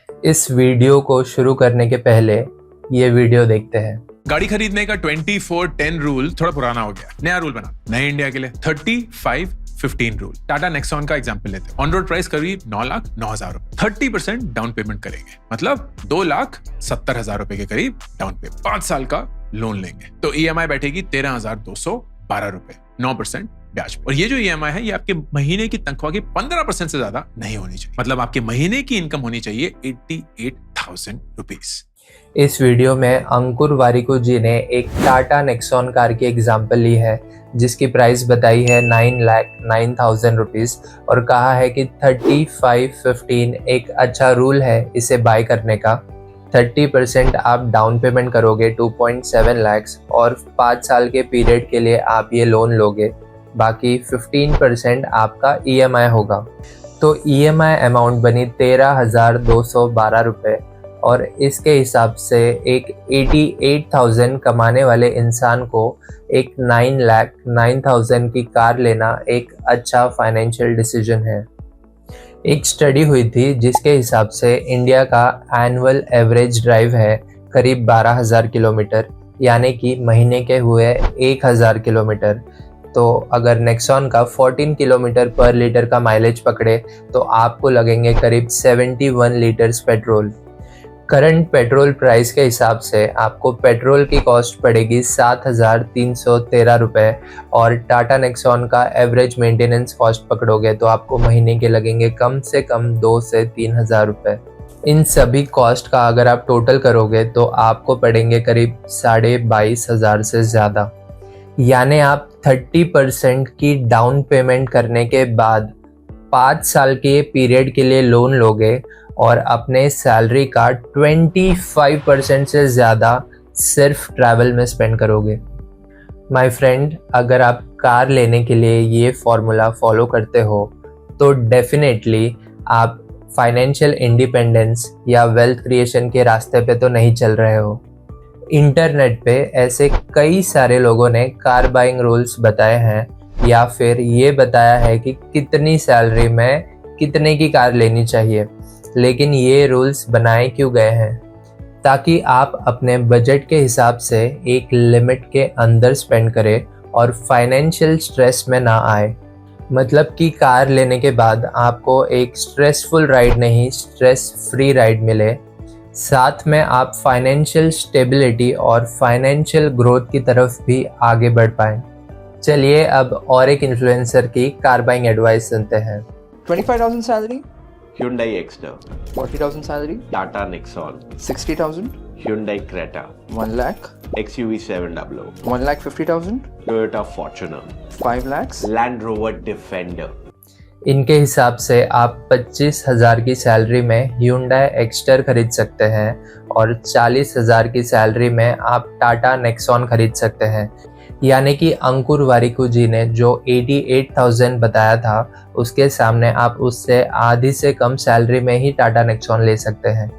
इस वीडियो को शुरू करने के पहले ये वीडियो देखते हैं। गाड़ी खरीदने का 24-10 रूल थोड़ा पुराना हो गया, नया रूल बना नए इंडिया के लिए 35-15 रूल। टाटा नेक्सॉन का एग्जांपल लेते हैं। ऑन रोड प्राइस करीब 9,09,000 रुपए, 30% डाउन पेमेंट करेंगे, मतलब 2,70,000 रुपए के करीब डाउन पेमेंट। 5 साल का लोन लेंगे तो EMI बैठेगी 13,212 रुपए, 9% ब्याज। और ये जो EMI है ये आपके महीने की तनख्वाह की 15% से ज्यादा नहीं होनी चाहिए, मतलब आपके महीने की इनकम होनी चाहिए 88,000 रुपीज। इस वीडियो में अंकुर वारिकू जी ने एक टाटा नेक्सॉन कार की एग्जाम्पल ली है जिसकी प्राइस बताई है 9,09,000 रुपीज और कहा है कि 35-15 एक अच्छा रूल है इसे बाय करने का। 30% आप डाउन पेमेंट करोगे 2.7 लाख और 5 साल के पीरियड के लिए आप ये लोन लोगे, बाकी 15% आपका EMI होगा। तो EMI अमाउंट बनी 13,212 रुपये और इसके हिसाब से एक 88,000 कमाने वाले इंसान को एक 9,09,000 की कार लेना एक अच्छा फाइनेंशियल डिसीजन है। एक स्टडी हुई थी जिसके हिसाब से इंडिया का एनुअल एवरेज ड्राइव है करीब 12,000 किलोमीटर, यानी कि महीने के हुए 1,000 किलोमीटर। तो अगर नेक्सॉन का 14 किलोमीटर पर लीटर का माइलेज पकड़े तो आपको लगेंगे करीब 71 litres petrol. Current petrol price के हिसाब से आपको पेट्रोल की कॉस्ट पड़ेगी 7,313 रुपये और टाटा नेक्सॉन का एवरेज मेंटेनेंस कॉस्ट पकड़ोगे तो आपको महीने के लगेंगे कम से कम 2 से 3,000 रुपये। इन सभी कॉस्ट का अगर आप टोटल करोगे तो आपको पड़ेंगे करीब 22,500 से ज़्यादा। यानी आप 30% की डाउन पेमेंट करने के बाद 5 साल के पीरियड के लिए लोन लोगे और अपने सैलरी का 25% से ज़्यादा सिर्फ ट्रैवल में स्पेंड करोगे। माय फ्रेंड, अगर आप कार लेने के लिए ये फॉर्मूला फॉलो करते हो तो डेफिनेटली आप फाइनेंशियल इंडिपेंडेंस या वेल्थ क्रिएशन के रास्ते पे तो नहीं चल रहे हो। इंटरनेट पे ऐसे कई सारे लोगों ने कार बाइंग रूल्स बताए हैं या फिर ये बताया है कि कितनी सैलरी में कितने की कार लेनी चाहिए, लेकिन ये रूल्स बनाए क्यों गए हैं? ताकि आप अपने बजट के हिसाब से एक लिमिट के अंदर स्पेंड करें और फाइनेंशियल स्ट्रेस में ना आए। मतलब कि कार लेने के बाद आपको एक स्ट्रेसफुल राइड नहीं, स्ट्रेस फ्री राइड मिले, साथ में आप फाइनेंशियल स्टेबिलिटी और फाइनेंशियल ग्रोथ की तरफ भी आगे बढ़ पाएं। चलिए अब और एक इन्फ्लुएंसर की कार बाइंग एडवाइस सुनते हैं। 25,000 salary, Hyundai Exter, 40,000 salary, Tata Nexon, 60,000, Hyundai Creta, 1 lakh, XUV 700, 1,50,000, Toyota Fortuner, 5 lakhs, Land Rover Defender। इनके हिसाब से आप 25,000 की सैलरी में Hyundai Exter खरीद सकते हैं और 40,000 की सैलरी में आप टाटा नेक्सॉन खरीद सकते हैं। यानी कि अंकुर वारिकू जी ने जो 88,000 बताया था उसके सामने आप उससे आधी से कम सैलरी में ही टाटा नेक्सॉन ले सकते हैं।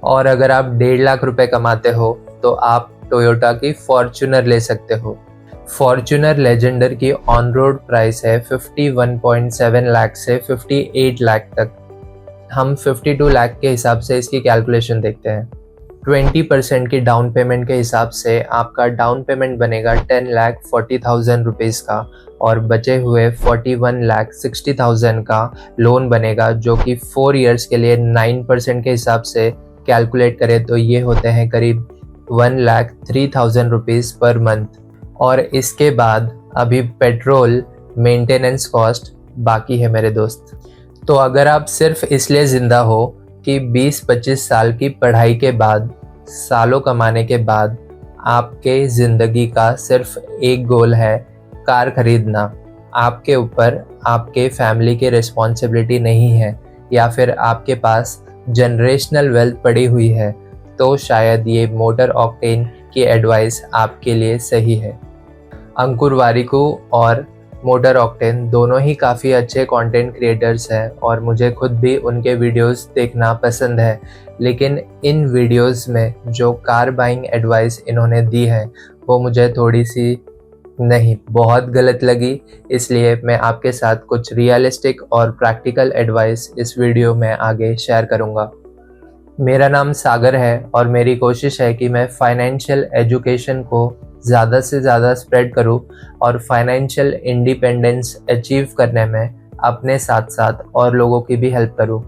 और अगर आप 1.5 लाख रुपए कमाते हो तो आप टोयोटा की फॉर्च्यूनर ले सकते हो। फॉर्च्यूनर लेजेंडर की ऑन रोड प्राइस है 51.7 लाख से 58 लाख तक। हम 52 लाख के हिसाब से इसकी कैलकुलेशन देखते हैं। 20% की डाउन पेमेंट के हिसाब से आपका डाउन पेमेंट बनेगा 10,40,000 रुपीज़ का और बचे हुए 41,60,000 का लोन बनेगा, जो कि 4 इयर्स के लिए 9% के हिसाब से कैलकुलेट करें तो ये होते हैं करीब 1,03,000 रुपीज़ पर मंथ। और इसके बाद अभी पेट्रोल मेंटेनेंस कॉस्ट बाकी है मेरे दोस्त। तो अगर आप सिर्फ इसलिए ज़िंदा हो कि 20-25 साल की पढ़ाई के बाद, सालों कमाने के बाद आपके ज़िंदगी का सिर्फ एक गोल है कार खरीदना, आपके ऊपर आपके फैमिली की रिस्पॉन्सिबिलिटी नहीं है या फिर आपके पास जनरेशनल वेल्थ पड़ी हुई है, तो शायद ये मोटर ऑक्टेन की एडवाइस आपके लिए सही है। अंकुर वारिकू और मोटर ऑक्टेन दोनों ही काफ़ी अच्छे कंटेंट क्रिएटर्स हैं और मुझे खुद भी उनके वीडियोस देखना पसंद है, लेकिन इन वीडियोस में जो कार बाइंग एडवाइस इन्होंने दी है वो मुझे थोड़ी सी नहीं बहुत गलत लगी। इसलिए मैं आपके साथ कुछ रियलिस्टिक और प्रैक्टिकल एडवाइस इस वीडियो में आगे शेयर करूँगा। मेरा नाम सागर है और मेरी कोशिश है कि मैं फाइनेंशियल एजुकेशन को ज़्यादा से ज़्यादा स्प्रेड करूं और फाइनेंशियल इंडिपेंडेंस अचीव करने में अपने साथ साथ और लोगों की भी हेल्प करूं।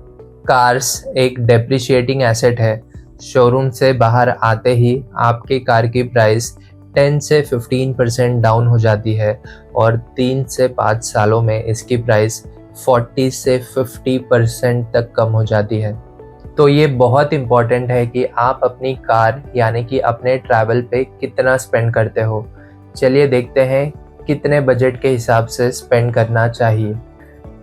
कार्स एक डेप्रिशिएटिंग एसेट है। शोरूम से बाहर आते ही आपकी कार की प्राइस 10 से 15% डाउन हो जाती है और 3 से 5 सालों में इसकी प्राइस 40 से 50% तक कम हो जाती है। तो ये बहुत इम्पॉर्टेंट है कि आप अपनी कार यानी कि अपने ट्रैवल पे कितना स्पेंड करते हो। चलिए देखते हैं कितने बजट के हिसाब से स्पेंड करना चाहिए।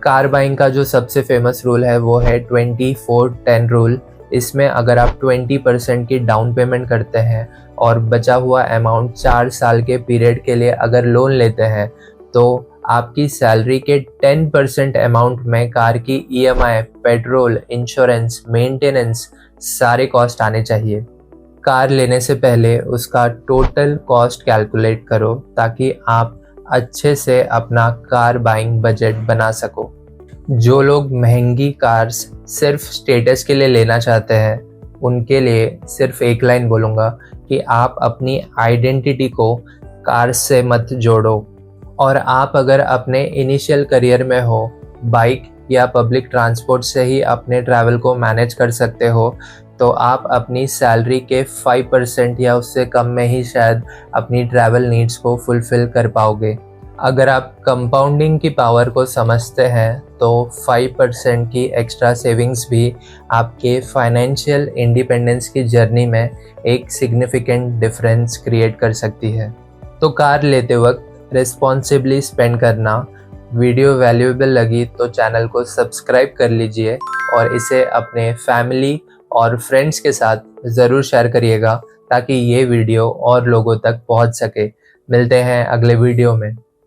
कार बाइंग का जो सबसे फेमस रूल है वो है 24-10 रूल। इसमें अगर आप 20% की डाउन पेमेंट करते हैं और बचा हुआ अमाउंट 4 साल के पीरियड के लिए अगर लोन लेते हैं तो आपकी सैलरी के 10% अमाउंट में कार की EMI, पेट्रोल, इंश्योरेंस, मेंटेनेंस सारे कॉस्ट आने चाहिए। कार लेने से पहले उसका टोटल कॉस्ट कैलकुलेट करो ताकि आप अच्छे से अपना कार बाइंग बजट बना सको। जो लोग महंगी कार्स सिर्फ स्टेटस के लिए लेना चाहते हैं उनके लिए सिर्फ एक लाइन बोलूँगा कि आप अपनी आइडेंटिटी को कार से मत जोड़ो। और आप अगर अपने इनिशियल करियर में हो, बाइक या पब्लिक ट्रांसपोर्ट से ही अपने ट्रैवल को मैनेज कर सकते हो तो आप अपनी सैलरी के 5% या उससे कम में ही शायद अपनी ट्रैवल नीड्स को फुलफ़िल कर पाओगे। अगर आप कंपाउंडिंग की पावर को समझते हैं तो 5% की एक्स्ट्रा सेविंग्स भी आपके फाइनेंशियल इंडिपेंडेंस की जर्नी में एक सिग्निफिकेंट डिफरेंस क्रिएट कर सकती है। तो कार लेते वक्त रिस्पॉन्सिबली स्पेंड करना। वीडियो वैल्यूएबल लगी तो चैनल को सब्सक्राइब कर लीजिए और इसे अपने फैमिली और फ्रेंड्स के साथ ज़रूर शेयर करिएगा ताकि ये वीडियो और लोगों तक पहुंच सके। मिलते हैं अगले वीडियो में।